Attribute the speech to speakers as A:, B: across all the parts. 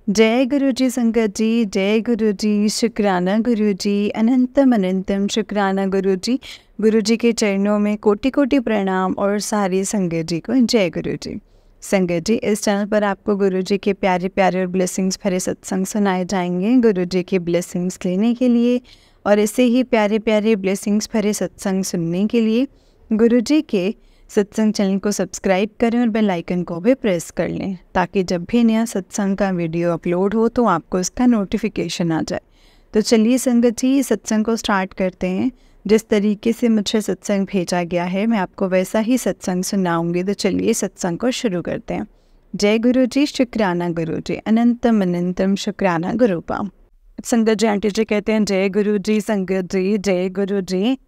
A: जय गुरु जी संगत जी, जय गुरु जी, शुक्राना गुरु जी, अनंतम अनंतम शुक्राना गुरु जी। गुरु जी के चरणों में कोटि कोटि प्रणाम और सारी संगत जी को जय गुरु जी। संगत जी, इस चैनल पर आपको गुरु जी के प्यारे प्यारे और ब्लेसिंग्स भरे सत्संग सुनाए जाएंगे। गुरु जी के ब्लेसिंग्स लेने के लिए और ऐसे ही प्यारे प्यारे ब्लेसिंग्स भरे सत्संग सुनने के लिए गुरु जी के सत्संग चैनल को सब्सक्राइब करें और बेल आइकन को भी प्रेस कर लें, ताकि जब भी नया सत्संग का वीडियो अपलोड हो तो आपको इसका नोटिफिकेशन आ जाए। तो चलिए संगत जी, सत्संग को स्टार्ट करते हैं। जिस तरीके से मुझे सत्संग भेजा गया है मैं आपको वैसा ही सत्संग सुनाऊंगी। तो चलिए सत्संग को शुरू करते हैं। जय गुरु जी, शुक्राना गुरु जी, अनंतम अनंतम शुक्राना गुरुपाम। संगत जी, आंटी जी कहते हैं जय गुरु जी। संगत जी, जय गुरु जी।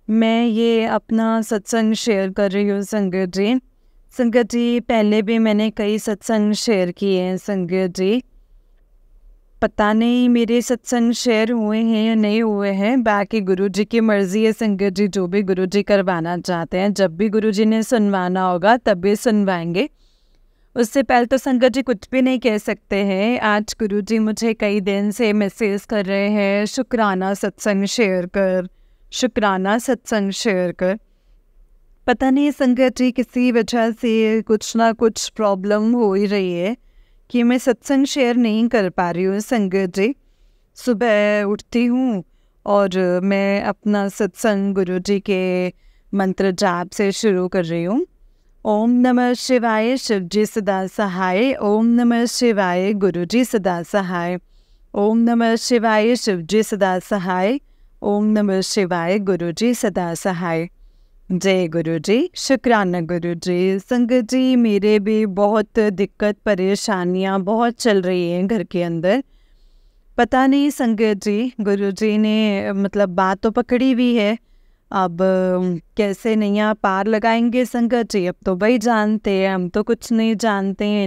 A: मैं ये अपना सत्संग शेयर कर रही हूँ संगत जी। संगत जी, पहले भी मैंने कई सत्संग शेयर किए हैं संगत जी। पता नहीं मेरे सत्संग शेयर हुए हैं या नहीं हुए हैं, बाकी गुरु जी की मर्जी है संगत जी। जो भी गुरु जी करवाना चाहते हैं, जब भी गुरु जी ने सुनवाना होगा तब भी सुनवाएंगे। उससे पहले तो संगत जी कुछ भी नहीं कह सकते हैं। आज गुरु जी मुझे कई दिन से मैसेज कर रहे हैं, शुक्राना सत्संग शेयर कर, शुक्राना सत्संग शेयर कर। पता नहीं संगत जी, किसी वजह से कुछ ना कुछ प्रॉब्लम हो ही रही है कि मैं सत्संग शेयर नहीं कर पा रही हूँ संगत जी। सुबह उठती हूँ और मैं अपना सत्संग गुरु जी के मंत्र जाप से शुरू कर रही हूँ। ओम नमः शिवाय, शिव जी सदा सहाय। ओम नमः शिवाय, गुरु जी सदा सहाय। ओम नमः शिवाय, शिव जी सदा सहाय। ओम नमः शिवाय, गुरु जी सदा सहाय। जय गुरु जी, शुक्राना गुरु जी। संगत जी, मेरे भी बहुत दिक्कत परेशानियां बहुत चल रही हैं घर के अंदर। पता नहीं संगत जी, गुरु जी ने मतलब बात तो पकड़ी हुई है, अब कैसे नैया पार लगाएंगे संगत जी, अब तो वही जानते हैं, हम तो कुछ नहीं जानते हैं।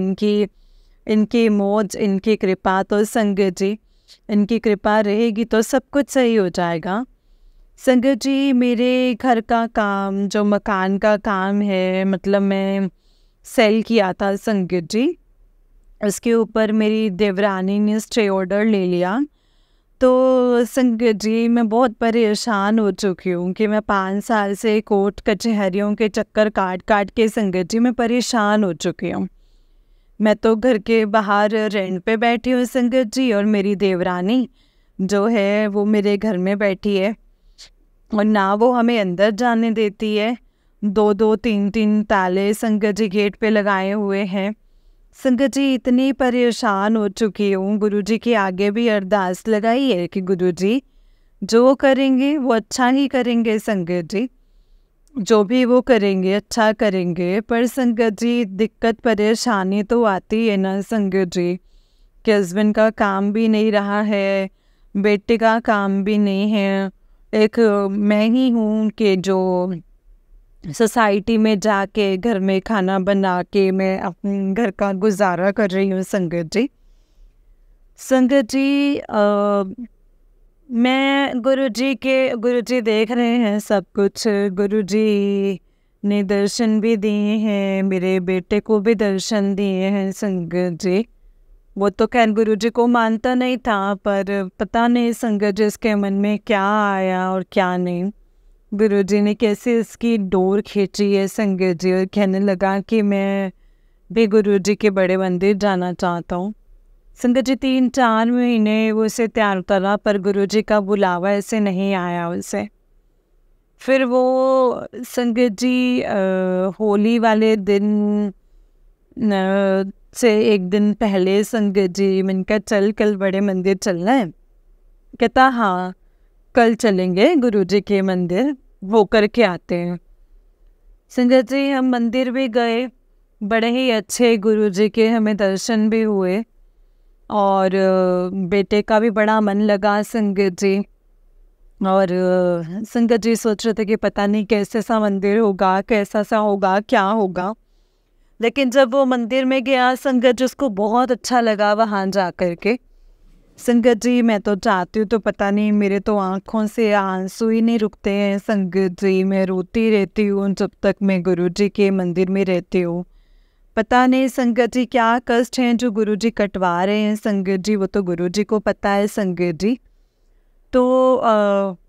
A: इनकी मौज, इनकी कृपा तो संगत जी, इनकी कृपा रहेगी तो सब कुछ सही हो जाएगा। संगत जी, मेरे घर का काम, जो मकान का काम है, मतलब मैं सेल किया था संगत जी, उसके ऊपर मेरी देवरानी ने स्टे ऑर्डर ले लिया। तो संगत जी, मैं बहुत परेशान हो चुकी हूँ कि मैं 5 साल से कोर्ट कचहरियों के चक्कर काट काट के संगत जी मैं परेशान हो चुकी हूँ। मैं तो घर के बाहर रेंट पे बैठी हूँ संगत जी, और मेरी देवरानी जो है वो मेरे घर में बैठी है और ना वो हमें अंदर जाने देती है। 2-2 3-3 ताले संगत जी गेट पे लगाए हुए हैं। संगत जी, इतनी परेशान हो चुकी हूँ। गुरु जी के आगे भी अरदास लगाई है कि गुरु जी जो करेंगे वो अच्छा ही करेंगे संगत जी, जो भी वो करेंगे अच्छा करेंगे। पर संगत जी, दिक्कत परेशानी तो आती है ना संगत जी, कि हस्बैंड का काम भी नहीं रहा है, बेटे का काम भी नहीं है। एक मैं ही हूँ कि जो सोसाइटी में जाके घर में खाना बना के मैं अपने घर का गुजारा कर रही हूँ संगत जी। संगत जी, मैं गुरु जी देख रहे हैं सब कुछ। गुरु जी ने दर्शन भी दिए हैं, मेरे बेटे को भी दर्शन दिए हैं संगत जी। वो तो खैर गुरु जी को मानता नहीं था, पर पता नहीं संगत जी इसके मन में क्या आया और क्या नहीं। गुरु जी ने कैसे इसकी डोर खींची है संगत जी, और कहने लगा कि मैं भी गुरु जी के बड़े मंदिर जाना चाहता हूँ। संगत जी, 3-4 महीने वो उसे तैयार करा, पर गुरु जी का बुलावा ऐसे नहीं आया उसे। फिर वो संगत जी होली वाले दिन से एक दिन पहले संगत जी, मैंने कहा चल कल बड़े मंदिर चलना है। कहता हाँ कल चलेंगे गुरु जी के मंदिर, वो करके आते हैं। संगत जी, हम मंदिर भी गए, बड़े ही अच्छे गुरु जी के हमें दर्शन भी हुए, और बेटे का भी बड़ा मन लगा संगत जी। और संगत जी सोच रहे थे कि पता नहीं कैसे सा मंदिर होगा, कैसा सा होगा, क्या होगा। लेकिन जब वो मंदिर में गया संगत जी, उसको बहुत अच्छा लगा वहाँ जा कर के। संगत जी, मैं तो चाहती हूँ तो पता नहीं, मेरे तो आँखों से आंसू ही नहीं रुकते हैं संगत जी। मैं रोती रहती हूँ जब तक मैं गुरु जी के मंदिर में रहती हूँ। पता नहीं संगत जी क्या कष्ट हैं जो गुरुजी कटवा रहे हैं संगत जी, वो तो गुरुजी को पता है संगत जी। तो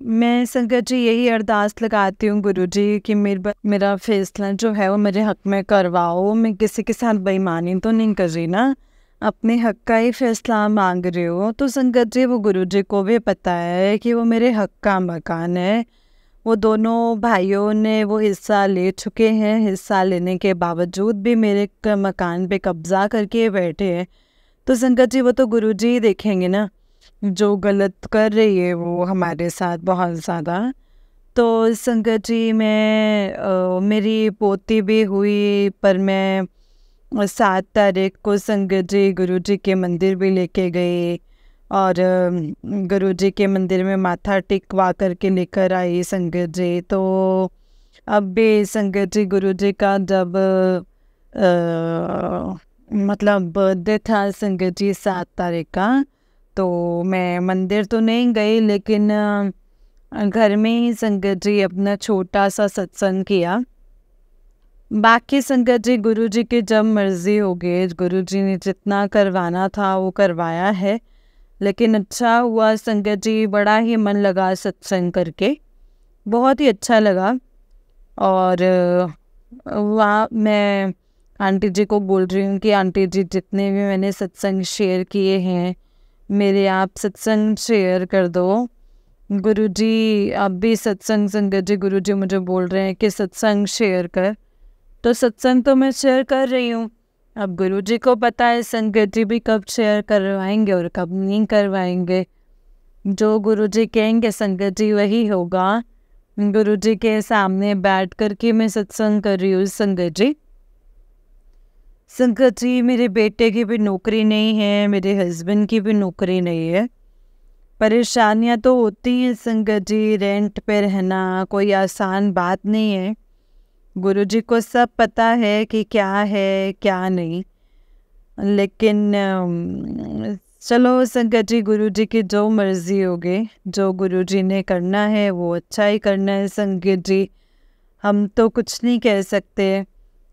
A: मैं संगत जी यही अरदास लगाती हूँ गुरुजी कि मेरा फैसला जो है वो मेरे हक में करवाओ। मैं किसी के साथ बेईमानी तो नहीं कर रही ना, अपने हक का ही फैसला मांग रही हो। तो संगत जी वो गुरुजी को भी पता है कि वो मेरे हक का मकान है। वो दोनों भाइयों ने वो हिस्सा ले चुके हैं, हिस्सा लेने के बावजूद भी मेरे मकान पे कब्जा करके बैठे हैं। तो संगत जी वो तो गुरुजी ही देखेंगे ना, जो गलत कर रही है वो हमारे साथ बहुत ज़्यादा। तो संगत जी मेरी पोती भी हुई, पर मैं 7 तारीख को संगत जी गुरुजी के मंदिर भी लेके गई और गुरुजी के मंदिर में माथा टिकवा करके लेकर आई संगत जी। तो अब भी संगत जी गुरुजी का जब मतलब बर्थडे था संगत जी 7 तारीख का, तो मैं मंदिर तो नहीं गई, लेकिन घर में ही संगत जी अपना छोटा सा सत्संग किया। बाकी संगत जी गुरुजी की जब मर्जी हो गई, गुरुजी ने जितना करवाना था वो करवाया है। लेकिन अच्छा हुआ संगत जी, बड़ा ही मन लगा सत्संग करके, बहुत ही अच्छा लगा। और वहाँ मैं आंटी जी को बोल रही हूँ कि आंटी जी जितने भी मैंने सत्संग शेयर किए हैं मेरे, आप सत्संग शेयर कर दो। गुरुजी आप भी सत्संग, संगत जी गुरुजी मुझे बोल रहे हैं कि सत्संग शेयर कर। तो सत्संग तो मैं शेयर कर रही हूँ, अब गुरुजी को पता है संगत जी भी कब शेयर करवाएंगे और कब नहीं करवाएंगे। जो गुरुजी कहेंगे संगत जी वही होगा। गुरुजी के सामने बैठ कर के मैं सत्संग कर रही हूँ संगत जी। संगत जी मेरे बेटे की भी नौकरी नहीं है, मेरे हस्बैंड की भी नौकरी नहीं है। परेशानियाँ तो होती हैं संगत जी, रेंट पे रहना कोई आसान बात नहीं है। गुरुजी को सब पता है कि क्या है क्या नहीं, लेकिन चलो संगत जी गुरुजी की जो मर्जी होगी, जो गुरुजी ने करना है वो अच्छा ही करना है संगत जी। हम तो कुछ नहीं कह सकते,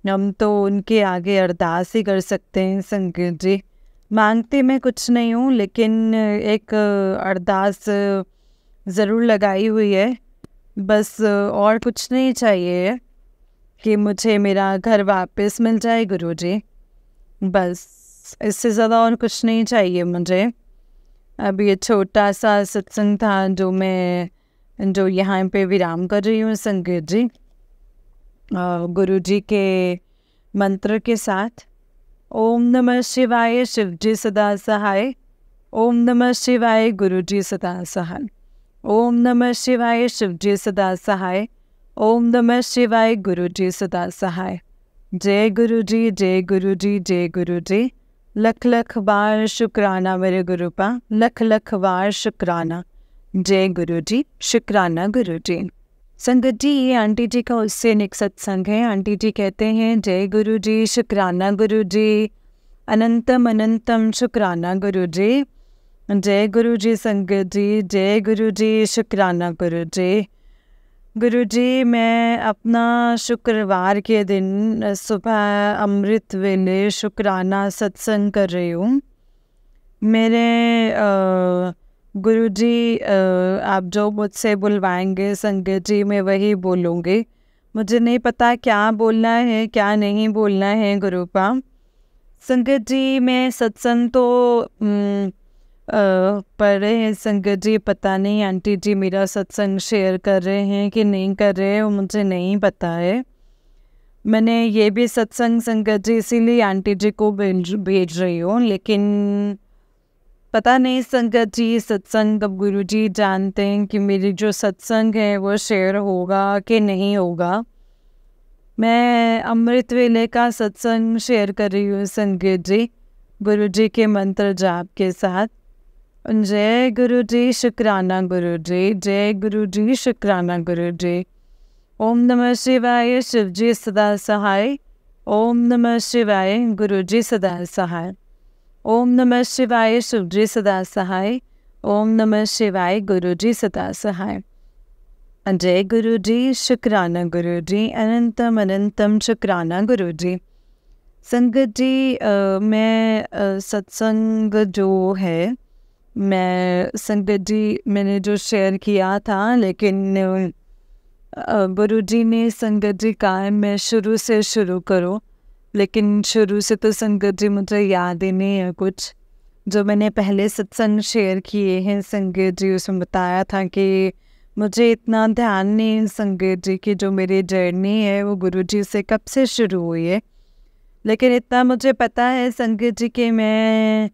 A: हम तो उनके आगे अरदास ही कर सकते हैं संगत जी। मांगती मैं कुछ नहीं हूँ, लेकिन एक अरदास ज़रूर लगाई हुई है, बस और कुछ नहीं चाहिए कि मुझे मेरा घर वापस मिल जाए गुरुजी, बस इससे ज़्यादा और कुछ नहीं चाहिए मुझे। अब ये छोटा सा सत्संग था जो यहाँ पे विराम कर रही हूँ संगत जी, गुरुजी के मंत्र के साथ। ओम नमः शिवाय शिवजी सदा सहाय, ओम नमः शिवाय गुरुजी सदा सहाय, ओम नमः शिवाय शिवजी सदा सहाय, ओम नमः शिवाय गुरुजी सदा सहाय। जय गुरुजी जय गुरुजी जय गुरुजी, लख लख बार शुक्राना मेरे गुरुपा, लख लख बार शुक्राना। जय गुरुजी, शुक्राना गुरुजी। संगत जी ये आंटी जी का उससे निक सत्संग है। आंटी जी कहते हैं जय गुरुजी, शुक्राना गुरुजी, अनंतम अनंतम शुक्राना गुरुजी। जय गुरुजी संगत जी, जय गुरुजी, शुक्राना गुरुजी। गुरुजी मैं अपना शुक्रवार के दिन सुबह अमृत वेले शुक्राना सत्संग कर रही हूँ। मेरे गुरुजी आप जो मुझसे बुलवाएंगे संगत जी मैं वही बोलूँगी। मुझे नहीं पता क्या बोलना है क्या नहीं बोलना है गुरुपा। संगत जी मैं सत्संग तो पढ़े हैं संगत जी, पता नहीं आंटी जी मेरा सत्संग शेयर कर रहे हैं कि नहीं कर रहे हैं वो मुझे नहीं पता है। मैंने ये भी सत्संग संगत जी इसीलिए आंटी जी को भेज रही हूँ, लेकिन पता नहीं संगत जी सत्संग कब गुरुजी जानते हैं कि मेरी जो सत्संग है वो शेयर होगा कि नहीं होगा। मैं अमृत वेले का सत्संग शेयर कर रही हूँ संगत जी, गुरुजी के मंत्र जाप के साथ। जय गुरुजी, शुक्राना गुरुजी, जय गुरुजी, शुक्राना गुरुजी। ओम नमः शिवाय शिवजी सदा सहाय, ओम नमः शिवाय गुरुजी सदा सहाय, ओम नमः शिवाय शिवजी सदा सहाय, ओम नमः शिवाय गुरुजी सदा सहाय। जय गुरुजी, शुक्राना गुरुजी, अनंतम अनंतम शुक्राना गुरुजी। संगत जी, मैं सत्संग जो है, मैं संगत जी मैंने जो शेयर किया था, लेकिन गुरुजी ने संगत जी कहा है मैं शुरू से शुरू करूं, लेकिन शुरू से तो संगत जी मुझे याद ही नहीं है कुछ। जो मैंने पहले सत्संग शेयर किए हैं संगत जी, उसमें बताया था कि मुझे इतना ध्यान नहीं है संगत जी की जो मेरी जर्नी है वो गुरुजी से कब से शुरू हुई है। लेकिन इतना मुझे पता है संगत जी के मैं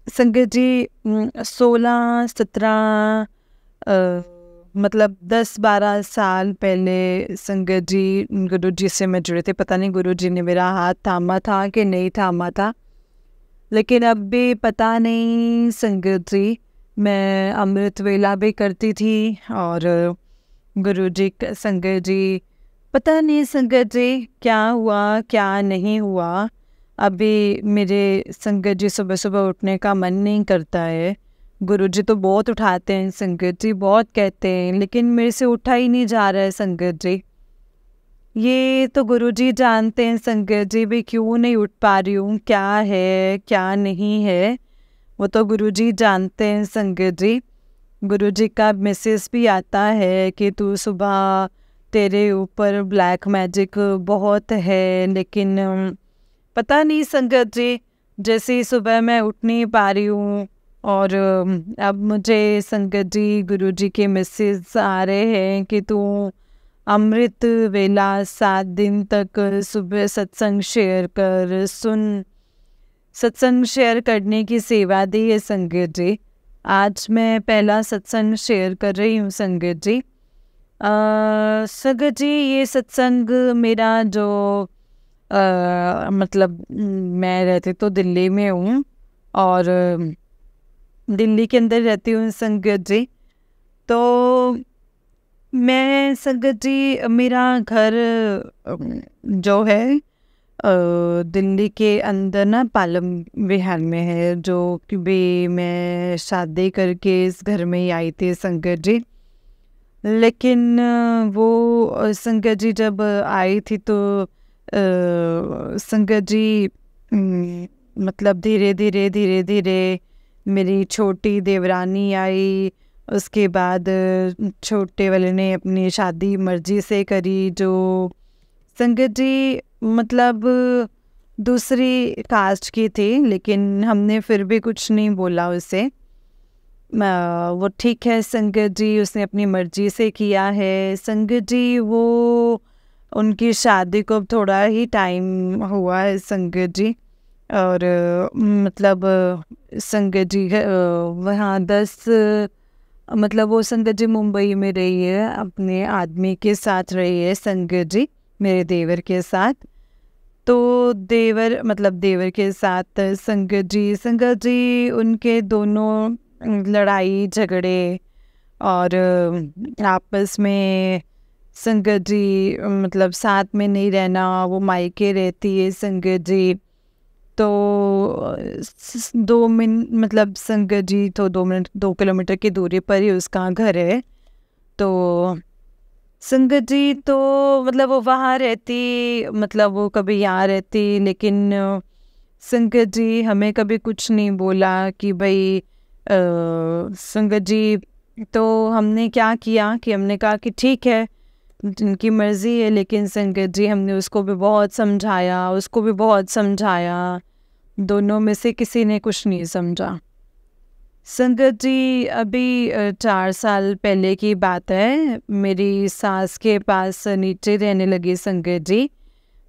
A: संगत जी 16-17 मतलब 10-12 साल पहले संगत जी गुरु जी से मैं जुड़े थे। पता नहीं गुरु जी ने मेरा हाथ थामा था कि नहीं थामा था, लेकिन अब भी पता नहीं संगत जी। मैं अमृत वेला भी करती थी और गुरु जी संगत जी, पता नहीं संगत जी क्या हुआ क्या नहीं हुआ। अभी मेरे संगत जी सुबह सुबह उठने का मन नहीं करता है। गुरुजी तो बहुत उठाते हैं संगत जी, बहुत कहते हैं, लेकिन मेरे से उठा ही नहीं जा रहा है संगत जी। ये तो गुरुजी जानते हैं संगत जी भी क्यों नहीं उठ पा रही हूँ, क्या है क्या नहीं है, वो तो गुरुजी जानते हैं संगत जी। गुरुजी का मैसेज भी आता है कि तू सुबह, तेरे ऊपर ब्लैक मैजिक बहुत है, लेकिन पता नहीं संगत जी, जैसे ही सुबह मैं उठ नहीं पा रही हूँ और अब मुझे संगत जी गुरुजी के मैसेज आ रहे हैं कि तू अमृत वेला 7 दिन तक सुबह सत्संग शेयर कर, सुन। सत्संग शेयर करने की सेवा दी है संगत जी। आज मैं पहला सत्संग शेयर कर रही हूँ संगत जी। संगत जी ये सत्संग मेरा जो मतलब मैं रहती तो दिल्ली में हूँ और दिल्ली के अंदर रहती हूँ संगत जी। तो मैं संगत जी, मेरा घर जो है दिल्ली के अंदर ना पालम विहार में है, जो कि भी मैं शादी करके इस घर में ही आई थी संगत जी। लेकिन वो संगत जी जब आई थी तो संगत जी मतलब धीरे धीरे मेरी छोटी देवरानी आई। उसके बाद छोटे वाले ने अपनी शादी मर्जी से करी, जो संगत जी मतलब दूसरी कास्ट की थी, लेकिन हमने फिर भी कुछ नहीं बोला उसे। वो ठीक है संगत जी, उसने अपनी मर्जी से किया है संगत जी। वो उनकी शादी को अब थोड़ा ही टाइम हुआ है संगत जी, और मतलब संगत जी वहाँ 10 मतलब वो संगत जी मुंबई में रही है, अपने आदमी के साथ रही है संगत जी, मेरे देवर के साथ। तो देवर मतलब देवर के साथ संगत जी उनके दोनों लड़ाई झगड़े और आपस में संगत जी मतलब साथ में नहीं रहना, वो मायके रहती है संगत जी। तो 2 मिनट मतलब संगत जी तो 2 किलोमीटर की दूरी पर ही उसका घर है। तो संगत जी तो मतलब वो वहाँ रहती, मतलब वो कभी यहाँ रहती, लेकिन संगत जी हमें कभी कुछ नहीं बोला कि भाई संगत जी। तो हमने क्या किया कि हमने कहा कि ठीक है जिनकी मर्ज़ी है, लेकिन संगत जी हमने उसको भी बहुत समझाया, उसको भी बहुत समझाया, दोनों में से किसी ने कुछ नहीं समझा। संगत जी अभी 4 साल पहले की बात है, मेरी सास के पास नीचे रहने लगी संगत जी।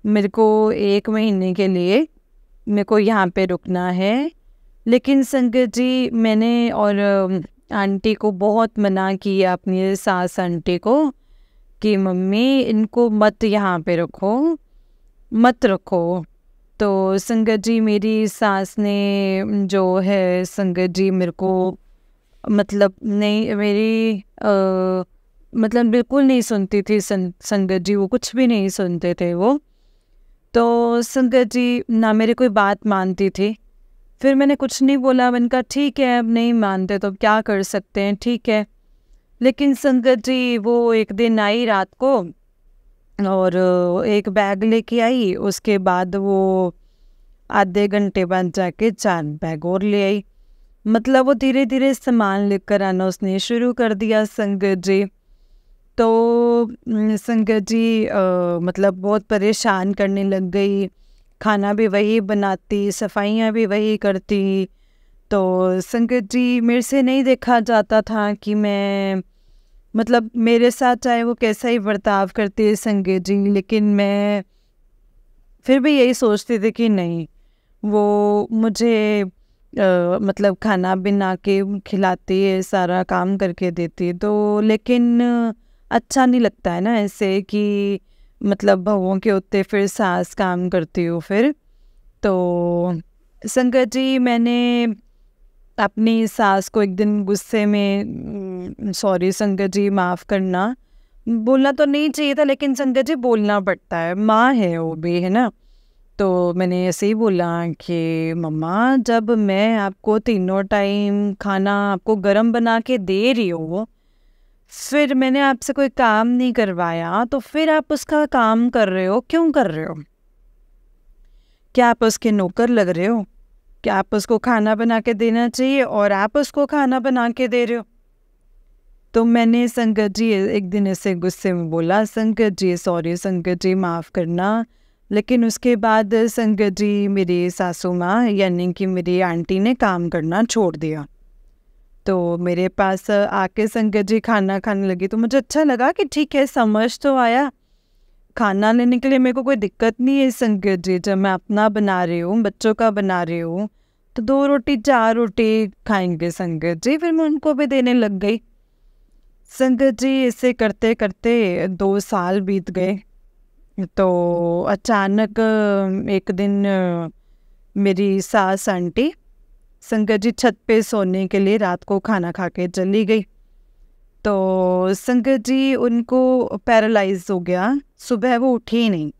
A: मेरे को 1 महीने के लिए मेरे को यहाँ पे रुकना है, लेकिन संगत जी मैंने और आंटी को बहुत मना किया, अपनी सास आंटी को, कि मम्मी इनको मत यहाँ पे रखो, मत रखो। तो संगत जी मेरी सास ने जो है संगत जी मेरे को मतलब नहीं, मेरी मतलब बिल्कुल नहीं सुनती थी संगत जी, वो कुछ भी नहीं सुनते थे वो। तो संगत जी ना मेरी कोई बात मानती थी। फिर मैंने कुछ नहीं बोला, मैंने कहा ठीक है अब नहीं मानते तो अब क्या कर सकते हैं, ठीक है। लेकिन संगत जी वो एक दिन आई रात को, और एक बैग लेके आई। उसके बाद वो आधे घंटे बाद जाके 4 बैग और ले आई। मतलब वो धीरे धीरे सामान लेकर आना उसने शुरू कर दिया संगत जी। तो संगत जी मतलब बहुत परेशान करने लग गई। खाना भी वही बनाती, सफाइयाँ भी वही करती। तो संगत जी मेरे से नहीं देखा जाता था कि मैं मतलब मेरे साथ चाहे वो कैसा ही बर्ताव करती है संगत जी, लेकिन मैं फिर भी यही सोचती थी कि नहीं, वो मुझे मतलब खाना बना के खिलाती है, सारा काम करके देती है। तो लेकिन अच्छा नहीं लगता है ना ऐसे कि मतलब बहुओं के होते फिर सास काम करती हो फिर। तो संगत जी मैंने अपनी सास को एक दिन गुस्से में, सॉरी संगत जी माफ़ करना, बोलना तो नहीं चाहिए था लेकिन संगत जी बोलना पड़ता है, माँ है वो भी, है ना। तो मैंने ऐसे ही बोला कि मम्मा जब मैं आपको तीनों टाइम खाना आपको गरम बना के दे रही हूँ, फिर मैंने आपसे कोई काम नहीं करवाया, तो फिर आप उसका काम कर रहे हो, क्यों कर रहे हो? क्या आप उसके नौकर लग रहे हो? क्या आप उसको खाना बना के देना चाहिए और आप उसको खाना बना के दे रहे हो? तो मैंने संगत जी एक दिन ऐसे गुस्से में बोला, संगत जी सॉरी संगत जी माफ़ करना। लेकिन उसके बाद संगत जी मेरी सासू माँ यानी कि मेरी आंटी ने काम करना छोड़ दिया। तो मेरे पास आके संगत जी खाना खाने लगी। तो मुझे अच्छा लगा कि ठीक है, समझ तो आया, खाना लेने के लिए मेरे को कोई दिक्कत नहीं है संगत जी। जब मैं अपना बना रही हूँ, बच्चों का बना रही हूँ, तो 2 रोटी 4 रोटी खाएंगे संगत जी। फिर मैं उनको भी देने लग गई। संगत जी इसे करते करते 2 साल बीत गए। तो अचानक एक दिन मेरी सास आंटी संगत जी छत पे सोने के लिए रात को खाना खा के चली गई। तो संगत जी उनको पैरालाइज हो गया, सुबह वो उठी ही नहीं।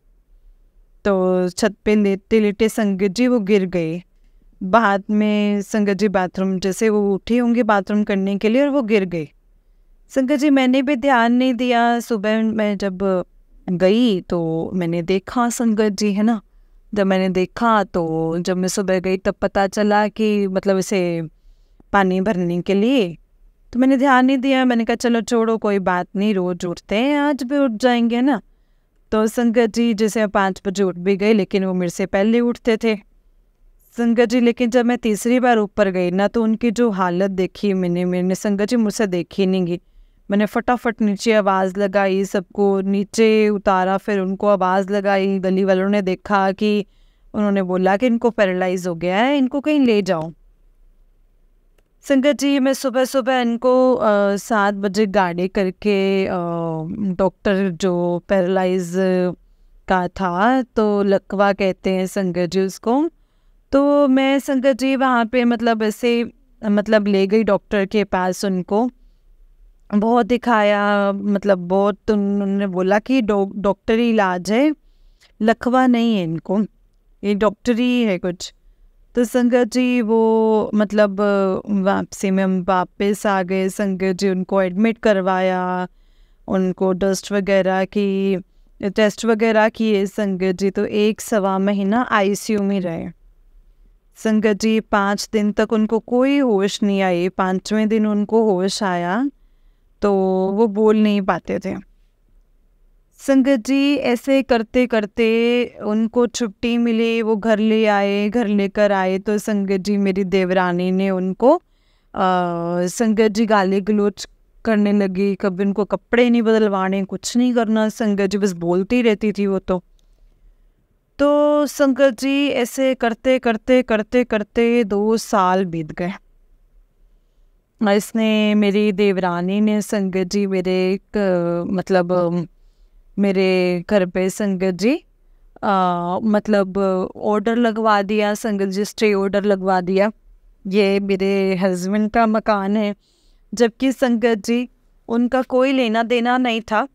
A: तो छत पे लेटे लेटे संगत जी वो गिर गए। बाद में संगत जी बाथरूम, जैसे वो उठी होंगी बाथरूम करने के लिए, और वो गिर गई। संगत जी मैंने भी ध्यान नहीं दिया। सुबह मैं जब गई तो मैंने देखा संगत जी, है ना। जब मैंने देखा तो जब मैं सुबह गई तब पता चला कि मतलब इसे पानी भरने के लिए, तो मैंने ध्यान नहीं दिया। मैंने कहा चलो छोड़ो, कोई बात नहीं, रोज उठते हैं, आज भी उठ जाएंगे ना। तो संगत जी जैसे 5 बजे उठ भी गए, लेकिन वो मेरे से पहले उठते थे संगत जी। लेकिन जब मैं तीसरी बार ऊपर गई ना, तो उनकी जो हालत देखी मैंने संगत जी मुझसे देखी नहीं गई। मैंने फटाफट नीचे आवाज़ लगाई, सबको नीचे उतारा, फिर उनको आवाज़ लगाई। गली वालों ने देखा कि उन्होंने बोला कि इनको पैरालाइज हो गया है, इनको कहीं ले जाओ। संगत जी मैं सुबह सुबह इनको 7 बजे गाड़ी करके डॉक्टर जो पैरालाइज का था, तो लकवा कहते हैं संगत जी उसको, तो मैं संगत जी वहाँ पे मतलब ऐसे मतलब ले गई डॉक्टर के पास। उनको बहुत दिखाया, मतलब बहुत उन्होंने बोला कि डॉक्टरी इलाज है, लकवा नहीं है इनको, ये डॉक्टरी है कुछ। तो संगत जी वो मतलब वापसी में हम वापस आ गए संगत जी, उनको एडमिट करवाया, उनको टेस्ट वगैरह किए संगत जी। तो 1-1.25 महीना आईसीयू में रहे संगत जी। 5 दिन तक उनको कोई होश नहीं आई। 5वें दिन उनको होश आया तो वो बोल नहीं पाते थे संगत जी। ऐसे करते करते उनको छुट्टी मिली, वो घर ले आए, घर लेकर आए। तो संगत जी मेरी देवरानी ने उनको संगत जी गाली गलौज करने लगी। कभी उनको कपड़े नहीं बदलवाने, कुछ नहीं करना संगत जी, बस बोलती रहती थी वो। तो संगत जी ऐसे करते करते करते करते 2 साल बीत गए। इसने मेरी देवरानी ने संगत जी मेरे मतलब मेरे घर पे संगत जी मतलब ऑर्डर लगवा दिया संगत जी, स्टे ऑर्डर लगवा दिया। ये मेरे हस्बैंड का मकान है, जबकि संगत जी उनका कोई लेना देना नहीं था,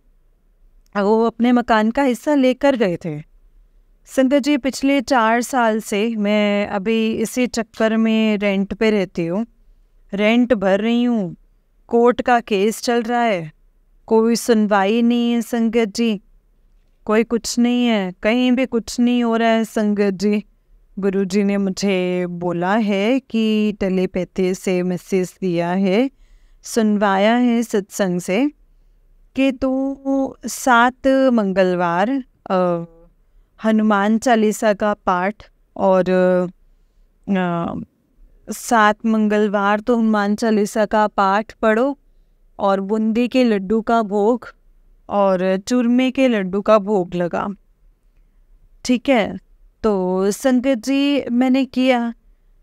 A: वो अपने मकान का हिस्सा लेकर गए थे। संगत जी पिछले 4 साल से मैं अभी इसी चक्कर में रेंट पे रहती हूँ, रेंट भर रही हूँ, कोर्ट का केस चल रहा है, कोई सुनवाई नहीं है संगत जी। कोई कुछ नहीं है, कहीं भी कुछ नहीं हो रहा है संगत जी। गुरुजी ने मुझे बोला है कि टेलीपैथी से मैसेज दिया है, सुनवाया है सत्संग से कि तू 7 मंगलवार हनुमान चालीसा का पाठ और 7 मंगलवार तो हनुमान चालीसा का पाठ पढ़ो और बूंदी के लड्डू का भोग और चूरमे के लड्डू का भोग लगा। ठीक है, तो संगत जी मैंने किया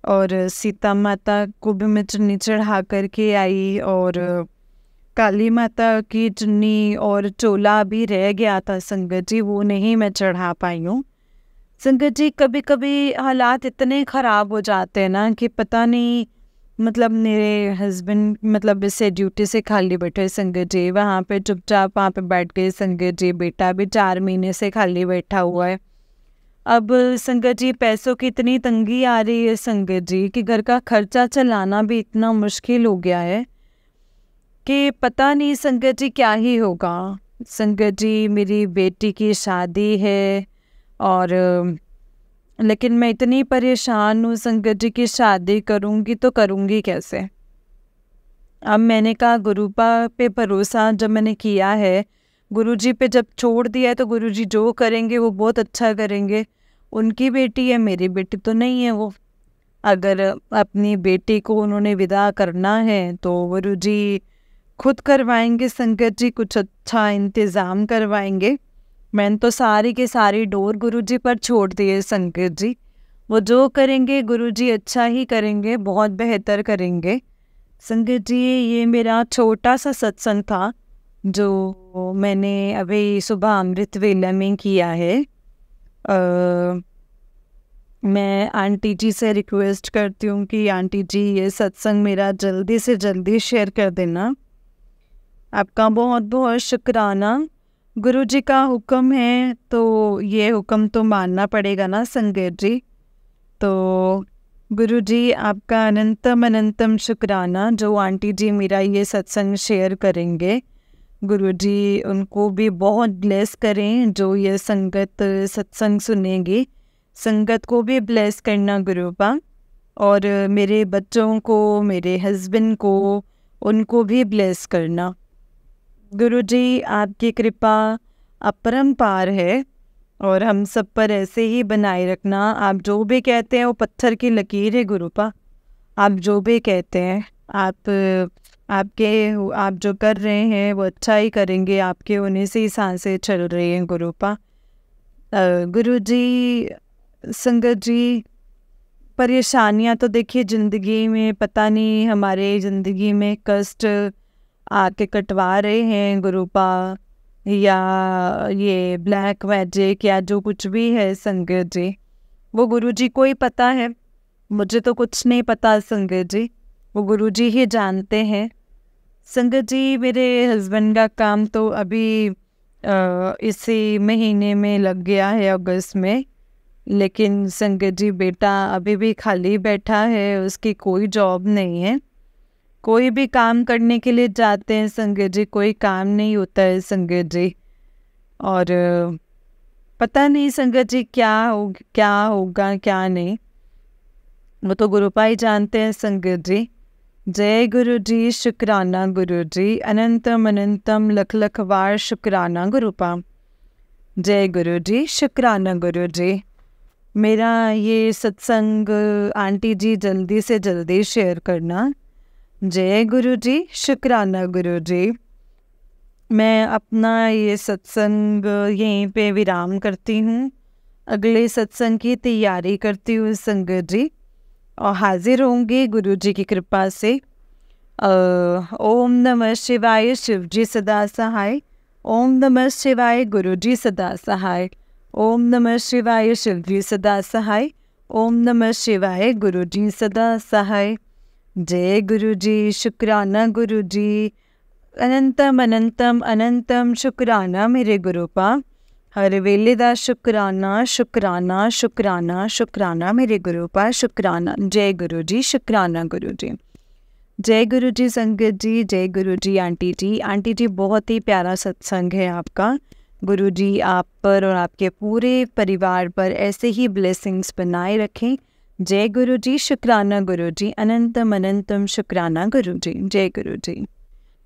A: और सीता माता को भी मैं चुन्नी चढ़ा करके आई और काली माता की चुन्नी और चोला भी रह गया था संगत जी, वो नहीं मैं चढ़ा पाई हूँ। संगत जी कभी कभी हालात इतने ख़राब हो जाते हैं ना कि पता नहीं, मतलब मेरे हस्बैंड मतलब इससे ड्यूटी से खाली बैठे संगत जी, वहाँ पे चुपचाप वहाँ पे बैठ गए संगत जी। बेटा भी 4 महीने से खाली बैठा हुआ है। अब संगत जी पैसों की इतनी तंगी आ रही है संगत जी कि घर का खर्चा चलाना भी इतना मुश्किल हो गया है कि पता नहीं संगत जी क्या ही होगा। संगत जी मेरी बेटी की शादी है और लेकिन मैं इतनी परेशान हूँ संगत जी की शादी करूँगी तो करूँगी कैसे। अब मैंने कहा गुरुपा पे भरोसा जब मैंने किया है, गुरुजी पे जब छोड़ दिया है तो गुरुजी जो करेंगे वो बहुत अच्छा करेंगे। उनकी बेटी है, मेरी बेटी तो नहीं है वो। अगर अपनी बेटी को उन्होंने विदा करना है तो गुरुजी खुद करवाएंगे संगत जी, कुछ अच्छा इंतज़ाम करवाएंगे। मैंने तो सारी की सारी डोर गुरुजी पर छोड़ दी है संगत जी। वो जो करेंगे गुरुजी अच्छा ही करेंगे, बहुत बेहतर करेंगे। संगत जी ये मेरा छोटा सा सत्संग था जो मैंने अभी सुबह अमृत वेला में किया है। मैं आंटी जी से रिक्वेस्ट करती हूँ कि आंटी जी ये सत्संग मेरा जल्दी से जल्दी शेयर कर देना। आपका बहुत बहुत शुक्राना। गुरु जी का हुक्म है तो ये हुक्म तो मानना पड़ेगा ना संगत जी। तो गुरु जी आपका अनंतम अनंतम शुक्राना जो आंटी जी मेरा ये सत्संग शेयर करेंगे। गुरु जी उनको भी बहुत ब्लेस करें जो ये संगत सत्संग सुनेंगी, संगत को भी ब्लेस करना गुरुपा, और मेरे बच्चों को, मेरे हस्बैंड को, उनको भी ब्लेस करना। गुरुजी आपकी कृपा अपरंपार है और हम सब पर ऐसे ही बनाए रखना। आप जो भी कहते हैं वो पत्थर की लकीर है गुरुपा। आप जो भी कहते हैं आप जो कर रहे हैं वो अच्छा ही करेंगे, आपके होने से ही सांसें चल रही हैं गुरुपा। गुरुजी संगत जी परेशानियां तो देखिए ज़िंदगी में, पता नहीं हमारे ज़िंदगी में कष्ट आके कटवा रहे हैं गुरुपा, या ये ब्लैक मैजिक या जो कुछ भी है संगत जी, वो गुरुजी को ही पता है। मुझे तो कुछ नहीं पता संगत जी, वो गुरुजी ही जानते हैं। संगत जी मेरे हस्बैंड का काम तो अभी इसी महीने में लग गया है, अगस्त में। लेकिन संगत जी बेटा अभी भी खाली बैठा है, उसकी कोई जॉब नहीं है। कोई भी काम करने के लिए जाते हैं संगत जी, कोई काम नहीं होता है संगत जी। और पता नहीं संगत जी क्या होगा क्या नहीं, वो तो गुरुपा ही जानते हैं संगत जी। जय गुरु जी, शुक्राना गुरु जी, अनंतम अनंतम लख लख बार शुक्राना गुरुपा। जय गुरु जी, शुक्राना गुरु जी। मेरा ये सत्संग आंटी जी जल्दी से जल्दी शेयर करना। जय गुरु जी, शुक्राना गुरु जी। मैं अपना ये सत्संग यहीं पे विराम करती हूँ, अगले सत्संग की तैयारी करती हूँ संगत जी, और हाजिर होंगे गुरु जी की कृपा से। ओम नमः शिवाय, शिव जी सदा सहाय। ओम नमः शिवाय, गुरु जी सदा सहाय। ओम नमः शिवाय, शिव जी सदा सहाय। ओम नमः शिवाय, गुरु जी सदा सहाय। जय गुरु जी, शुक्राना गुरु जी, अनंतम अनंतम अनंतम शुक्राना मेरे गुरुपा। हर वेले दा शुक्राना शुक्राना शुक्राना शुक्राना मेरे गुरुपा, शुक्राना। जय गुरु जी, शुक्राना गुरु जी। जय गुरु जी संगत जी, जय गुरु जी आंटी जी। आंटी जी बहुत ही प्यारा सत्संग है आपका, गुरुजी आप पर और आपके पूरे परिवार पर ऐसे ही ब्लेसिंग्स बनाए रखें। जय गुरुजी, शुक्राना गुरुजी, अनंतम अनंतम शुक्राना गुरुजी, जय गुरुजी।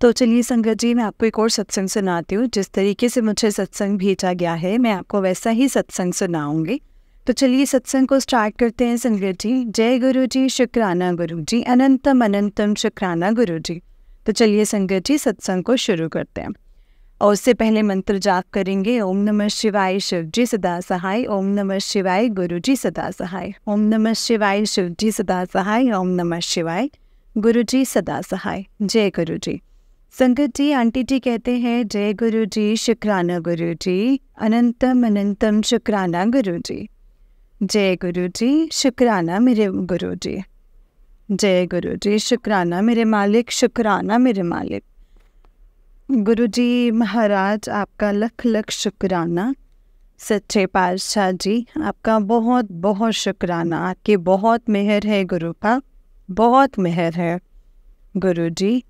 A: तो चलिए संगत जी, मैं आपको एक और सत्संग सुनाती हूँ। जिस तरीके से मुझे सत्संग भेजा गया है मैं आपको वैसा ही सत्संग सुनाऊंगी। तो चलिए सत्संग को स्टार्ट करते हैं संगत जी। जय गुरुजी, शुक्राना गुरुजी, अनंतम अनंतम शुक्राना गुरुजी। तो चलिए संगत जी सत्संग को शुरू करते हैं और उससे पहले मंत्र जाप करेंगे। ओम नमः शिवाय शिव जी सदा सहाय, ओम नमः शिवाय गुरु जी सदा सहाय, ओम नमः शिवाय शिव जी सदा सहाय, ओम नमः शिवाय गुरु जी सदा सहाय, जय गुरु जी। संगत जी, आंटी जी कहते हैं जय गुरु जी, शुक्राना गुरु जी, अनंतम अनंतम शुक्राना गुरु जी, जय गुरु जी, शुक्राना मेरे गुरु जी, जय गुरु जी, शुक्राना मेरे मालिक, शुक्राना मेरे मालिक। गुरु जी महाराज आपका लख लख शुक्राना। सच्चे पातशाह जी आपका बहुत बहुत शुक्राना। आपकी बहुत मेहर है गुरु का, बहुत मेहर है गुरु जी।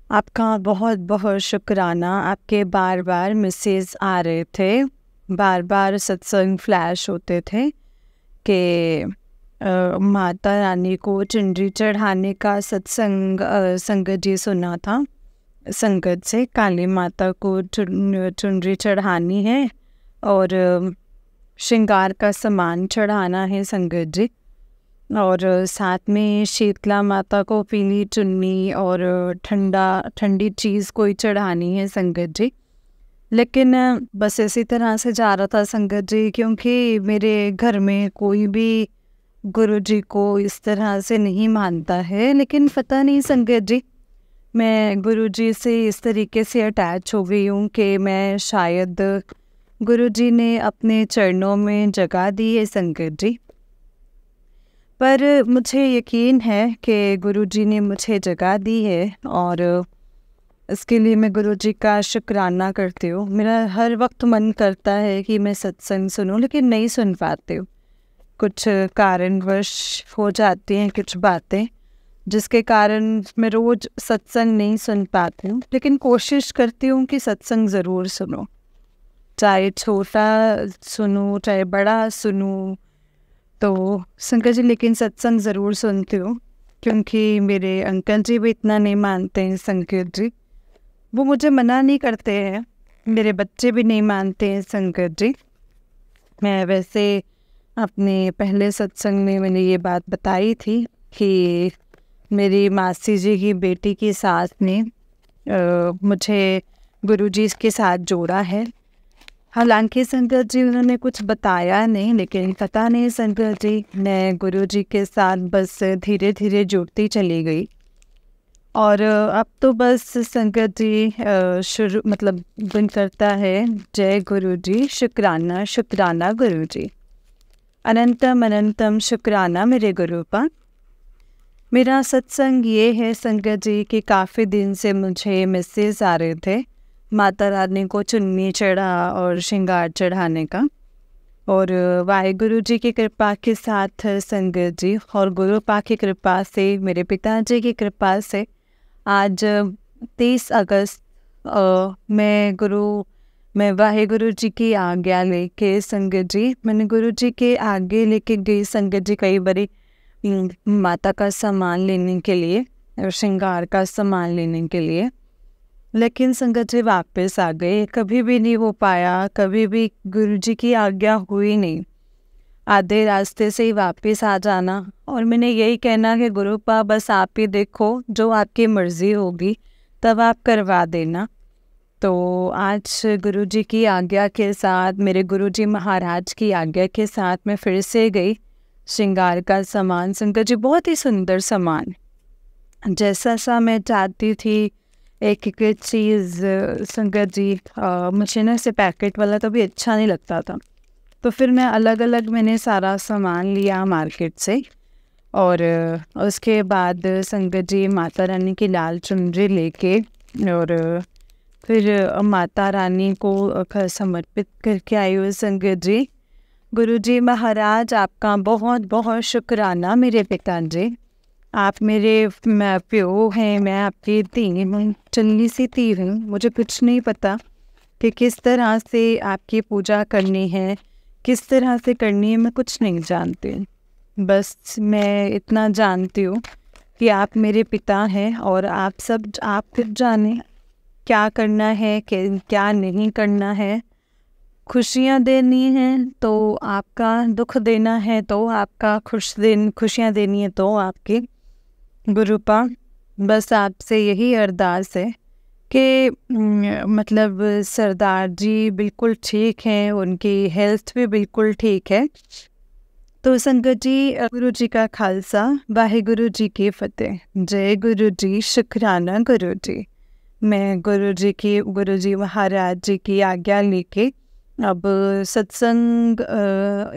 A: आपका बहुत बहुत शुक्राना। आपके बार बार मैसेज आ रहे थे, बार बार सत्संग फ्लैश होते थे कि माता रानी को चुनरी चढ़ाने का सत्संग संगत जी सुना था। संगत से काली माता को चुनरी चढ़ानी है और श्रृंगार का सामान चढ़ाना है संगत जी, और साथ में शीतला माता को पीली चुन्नी और ठंडी चीज़ कोई चढ़ानी है संगत जी। लेकिन बस इसी तरह से जा रहा था संगत जी, क्योंकि मेरे घर में कोई भी गुरु जी को इस तरह से नहीं मानता है। लेकिन पता नहीं संगत जी, मैं गुरु जी से इस तरीके से अटैच हो गई हूँ कि मैं शायद गुरु जी ने अपने चरणों में जगह दी है संगत जी। पर मुझे यकीन है कि गुरु जी ने मुझे जगह दी है और इसके लिए मैं गुरु जी का शुक्राना करती हूँ। मेरा हर वक्त मन करता है कि मैं सत्संग सुनूं, लेकिन नहीं सुन पाती हूँ। कुछ कारणवश हो जाती हैं कुछ बातें, जिसके कारण मैं रोज़ सत्संग नहीं सुन पाती हूँ। लेकिन कोशिश करती हूँ कि सत्संग ज़रूर सुनो, चाहे छोटा सुनूँ चाहे बड़ा सुनूँ। तो संगत जी लेकिन सत्संग ज़रूर सुनती हूँ, क्योंकि मेरे अंकल जी भी इतना नहीं मानते हैं संगत जी। वो मुझे मना नहीं करते हैं, मेरे बच्चे भी नहीं मानते हैं संगत जी। मैं वैसे अपने पहले सत्संग में मैंने ये बात बताई थी कि मेरी मासी जी की बेटी की सास ने मुझे गुरुजी के साथ जोड़ा है। हालांकि संगत जी उन्होंने कुछ बताया नहीं, लेकिन पता नहीं संगत जी मैं गुरुजी के साथ बस धीरे धीरे जुड़ती चली गई। और अब तो बस संगत जी शुरू मतलब दिन करता है जय गुरुजी, शुक्राना शुक्राना गुरुजी, अनंतम अनंतम शुक्राना मेरे गुरु पर। मेरा सत्संग ये है संगत जी कि काफ़ी दिन से मुझे मैसेज आ रहे थे माता रानी को चुन्नी चढ़ा और श्रृंगार चढ़ाने का, और वाहिगुरु जी की कृपा के साथ संगत जी और गुरु पा की कृपा से, मेरे पिताजी की कृपा से आज 30 अगस्त मैं वाहिगुरु जी की आज्ञा लेके संगत जी मैंने गुरु जी के आगे लेके गई संगत जी कई बारी माता का सामान लेने के लिए और श्रृंगार का सामान लेने के लिए। लेकिन संगत जी वापस आ गए, कभी भी नहीं हो पाया, कभी भी गुरु जी की आज्ञा हुई नहीं। आधे रास्ते से ही वापस आ जाना और मैंने यही कहना कि गुरुपा बस आप ही देखो, जो आपकी मर्ज़ी होगी तब आप करवा देना। तो आज गुरु जी की आज्ञा के साथ, मेरे गुरु जी महाराज की आज्ञा के साथ मैं फिर से गई। श्रृंगार का सामान संगत जी बहुत ही सुंदर सामान, जैसा सा मैं चाहती थी एक एक चीज़ संगत जी। मुझे ना से पैकेट वाला तो भी अच्छा नहीं लगता था, तो फिर मैं अलग अलग मैंने सारा सामान लिया मार्केट से। और उसके बाद संगत जी माता रानी की लाल चुनरी लेके और फिर माता रानी को समर्पित करके आई हुई संगत जी। गुरु जी महाराज आपका बहुत बहुत शुक्राना मेरे पिताजी। आप मेरे प्यो हैं, मैं आपकी धी हूँ, चुन्नी सी धी हूँ, मुझे कुछ नहीं पता। कि किस तरह से आपकी पूजा करनी है, किस तरह से करनी है, मैं कुछ नहीं जानती। बस मैं इतना जानती हूँ कि आप मेरे पिता हैं और आप खुद जाने क्या करना है, क्या नहीं करना है। खुशियाँ देनी हैं तो आपका, दुख देना है तो आपका, खुशियाँ देनी है तो आपकी। गुरुपा, बस आपसे यही अरदास है कि मतलब सरदार जी बिल्कुल ठीक हैं, उनकी हेल्थ भी बिल्कुल ठीक है। तो संगत जी, गुरु जी का खालसा, वाहिगुरु जी की फतेह। जय गुरु जी, शुक्राना गुरु जी। मैं गुरु जी महाराज जी की आज्ञा लेके अब सत्संग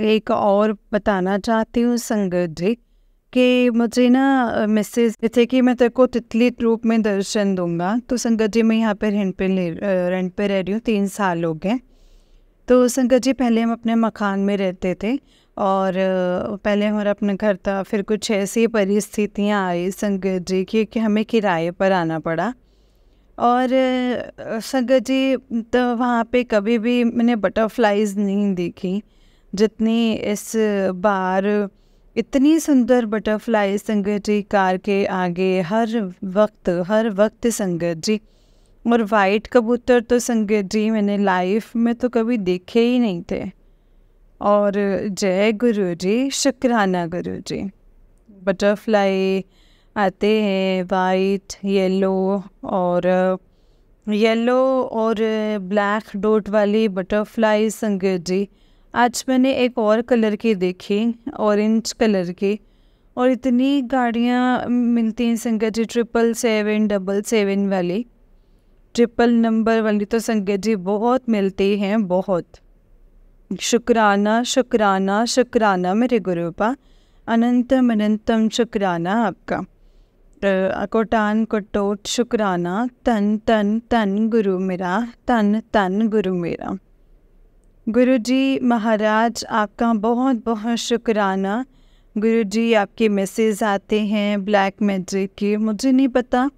A: एक और बताना चाहती हूँ संगत जी, कि मुझे ना मैसेज जैसे कि मैं तेरे को तितली रूप में दर्शन दूंगा। तो संगत जी, मैं यहाँ पे रेंट पे रह रही हूँ, 3 साल हो गए। तो संगत जी, पहले हम अपने मकान में रहते थे और पहले हमारा अपना घर था। फिर कुछ ऐसी परिस्थितियाँ आई संगत जी कि हमें किराए पर आना पड़ा। और संगत जी, तो वहाँ पे कभी भी मैंने बटरफ्लाइज नहीं देखी जितनी इस बार। इतनी सुंदर बटरफ्लाई संगत जी कार के आगे हर वक्त संगत जी। और वाइट कबूतर तो संगत जी मैंने लाइफ में तो कभी देखे ही नहीं थे। और जय गुरु जी, शुक्राना गुरु जी। बटरफ्लाई आते हैं वाइट, येलो और ब्लैक डॉट वाली बटरफ्लाई संगत जी। आज मैंने एक और कलर की देखी, ऑरेंज कलर की। और इतनी गाड़ियाँ मिलती हैं संगत जी, 777 वाली, ट्रिपल नंबर वाली तो संगत जी बहुत मिलती हैं, बहुत। शुक्राना शुक्राना शुक्राना मेरे गुरुपा, अनंतम अनंतम शुक्राना आपका। कोटान कोटोट शुक्राना, तन तन तन गुरु मेरा, तन तन गुरु मेरा। गुरु जी महाराज, आपका बहुत बहुत शुक्राना। गुरु जी, आपके मैसेज आते हैं ब्लैक मैजिक की। मुझे नहीं पता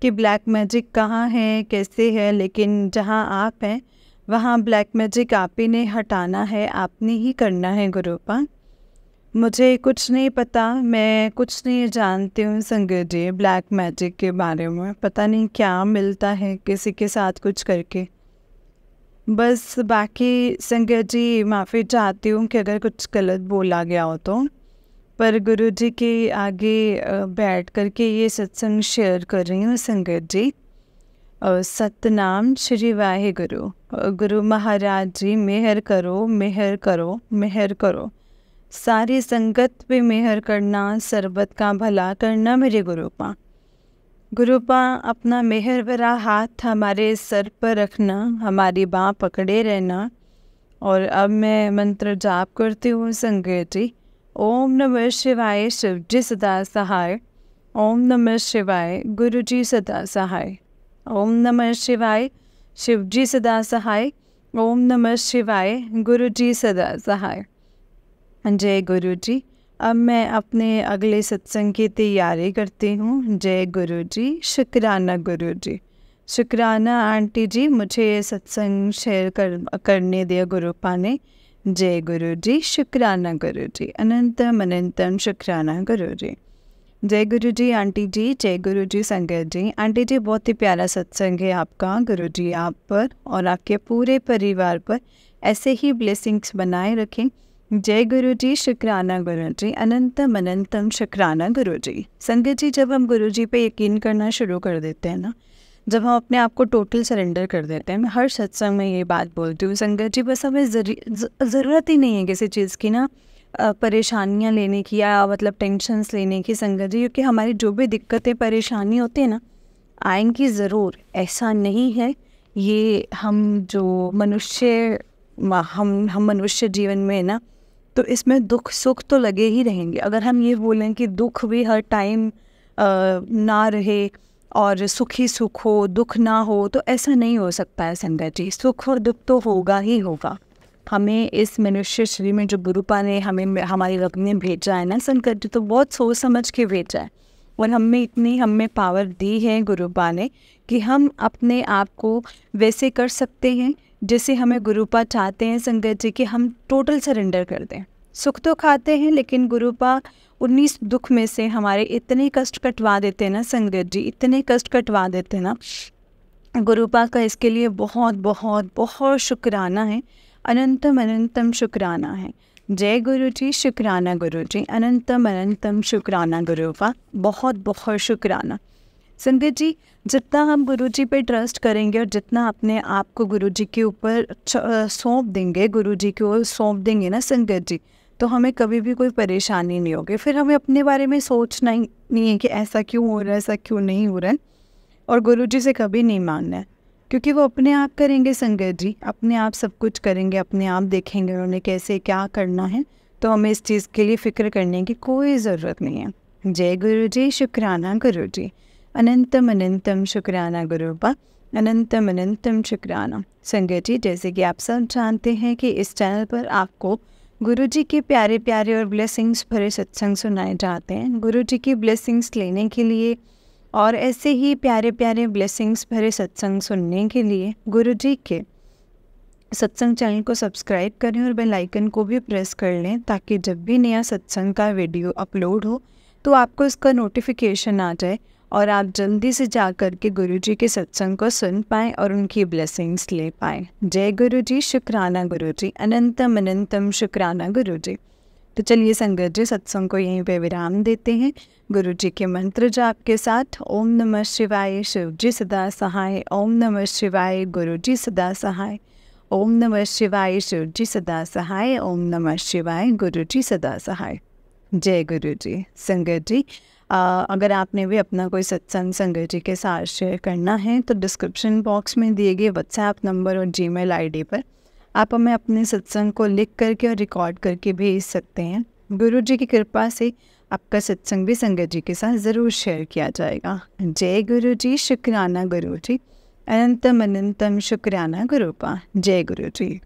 A: कि ब्लैक मैजिक कहाँ है, कैसे है, लेकिन जहाँ आप हैं वहाँ ब्लैक मैजिक आप ही ने हटाना है, आपने ही करना है गुरुपा। मुझे कुछ नहीं पता, मैं कुछ नहीं जानती हूँ संगत जी ब्लैक मैजिक के बारे में। पता नहीं क्या मिलता है किसी के साथ कुछ करके। बस बाकी संगत जी, माफ़ी चाहती हूँ कि अगर कुछ गलत बोला गया हो तो। पर गुरु जी के आगे बैठ कर के ये सत्संग शेयर कर रही हूँ संगत जी। सतनाम श्री वाहिगुरु। गुरु महाराज जी, मेहर करो, मेहर करो, मेहर करो। सारी संगत पे मेहर करना, सरबत का भला करना मेरे गुरुपा। गुरुपा, अपना मेहर भरा हाथ हमारे सर पर रखना, हमारी बाँ पकड़े रहना। और अब मैं मंत्र जाप करती हूँ संगत जी। ओम नमः शिवाय, शिव जी सदा सहाय। ओम नमः शिवाय, गुरु जी सदा सहाय। ओम नमः शिवाय, शिव जी सदा सहाय। ओम नमः शिवाय, गुरु जी सदा सहाय। जय गुरु जी। अब मैं अपने अगले सत्संग की तैयारी करती हूँ। जय गुरु जी, शुक्राना गुरु जी। शुक्राना आंटी जी, मुझे ये सत्संग शेयर करने दिया गुरुपा ने। जय गुरु जी, शुक्राना गुरु जी। अनंतम अनंतम शुक्राना गुरु जी। जय गुरु जी आंटी जी, जय गुरु जी संगत जी। आंटी जी, बहुत ही प्यारा सत्संग है आपका। गुरु जी आप पर और आपके पूरे परिवार पर ऐसे ही ब्लेसिंग्स बनाए रखें। जय गुरु जी, शुक्राना गुरु जी। अनंतम अनंतम शुक्राना गुरु जी। संगत जी, जब हम गुरु जी पे यकीन करना शुरू कर देते हैं ना, जब हम अपने आप को टोटल सरेंडर कर देते हैं, मैं हर सत्संग में ये बात बोलती हूँ संगत जी, बस हमें ज़रूरत ही नहीं है किसी चीज़ की ना, परेशानियाँ लेने की या मतलब टेंशन्स लेने की संगत जी, क्योंकि हमारी जो भी दिक्कतें परेशानी होती है ना, आएंगी ज़रूर, ऐसा नहीं है। ये हम जो मनुष्य हम मनुष्य जीवन में ना, तो इसमें दुख सुख तो लगे ही रहेंगे। अगर हम ये बोलें कि दुख भी हर टाइम ना रहे और सुख ही सुख हो, दुख ना हो, तो ऐसा नहीं हो सकता है संगत जी। सुख और दुख तो होगा ही होगा। हमें इस मनुष्य शरीर में जो गुरुपा ने हमें हमारी रब ने भेजा है ना संगत जी, तो बहुत सोच समझ के भेजा है। और हमें पावर दी है गुरुपा ने कि हम अपने आप को वैसे कर सकते हैं जैसे हमें गुरुपा चाहते हैं संगत जी कि हम टोटल सरेंडर कर दें। सुख तो खाते हैं लेकिन गुरुपा 19 दुख में से हमारे इतने कष्ट कटवा देते हैं ना संगत जी, इतने कष्ट कटवा देते हैं ना। गुरुपा का इसके लिए बहुत बहुत बहुत शुक्राना है, अनंतम अनंतम शुक्राना है। जय गुरु जी, शुक्राना गुरु जी, अनंतम अनंतम शुक्राना गुरुपा, बहुत बहुत शुक्राना। संगत जी, जितना हम गुरु जी पे ट्रस्ट करेंगे और जितना अपने आप को गुरु जी के ऊपर सौंप देंगे, गुरु जी को सौंप देंगे ना संगत जी, तो हमें कभी भी कोई परेशानी नहीं होगी। फिर हमें अपने बारे में सोचना ही नहीं है कि ऐसा क्यों हो रहा है, ऐसा क्यों नहीं हो रहा है, और गुरु जी से कभी नहीं मानना है, क्योंकि वो अपने आप करेंगे संगत जी, अपने आप सब कुछ करेंगे, अपने आप देखेंगे उन्होंने कैसे क्या करना है। तो हमें इस चीज़ के लिए फ़िक्र करने की कोई ज़रूरत नहीं है। जय गुरु जी, शुक्राना गुरु जी, अनंतम अनंतम शुक्राना गुरुपा, अनंतम अनंतम शुक्राना। संगत जी, जैसे कि आप सब जानते हैं कि इस चैनल पर आपको गुरु जी के प्यारे प्यारे और ब्लेसिंग्स भरे सत्संग सुनाए जाते हैं। गुरु जी की ब्लेसिंग्स लेने के लिए और ऐसे ही प्यारे प्यारे ब्लेसिंग्स भरे सत्संग सुनने के लिए गुरु जी के सत्संग चैनल को सब्सक्राइब करें और बेल आइकन को भी प्रेस कर लें, ताकि जब भी नया सत्संग का वीडियो अपलोड हो तो आपको इसका नोटिफिकेशन आ जाए और आप जल्दी से जा कर के गुरु जी के सत्संग को सुन पाएँ और उनकी ब्लेसिंग्स ले पाएँ। जय गुरु जी, शुक्राना गुरु जी, अनंतम अनंतम शुक्राना गुरु जी। तो चलिए संगत जी, सत्संग को यहीं पे विराम देते हैं गुरु जी के मंत्र जाप के साथ। ओम नमः शिवाय, शिव जी सदा सहाय। ओम नमः शिवाय, गुरु जी सदा सहाय। ओम नमः शिवाय, शिव जी सदा सहाय। ओम नमः शिवाय, गुरु जी सदा सहाय। जय गुरु जी। संगत जी, अगर आपने भी अपना कोई सत्संग संगत जी के साथ शेयर करना है तो डिस्क्रिप्शन बॉक्स में दिए गए व्हाट्सएप नंबर और जीमेल आईडी पर आप हमें अपने सत्संग को लिख करके और रिकॉर्ड करके भेज सकते हैं। गुरु जी की कृपा से आपका सत्संग भी संगत जी के साथ ज़रूर शेयर किया जाएगा। जय गुरु जी, शुक्राना गुरु जी, अनंतम अनंतम शुक्राना गुरुपा। जय गुरु जी।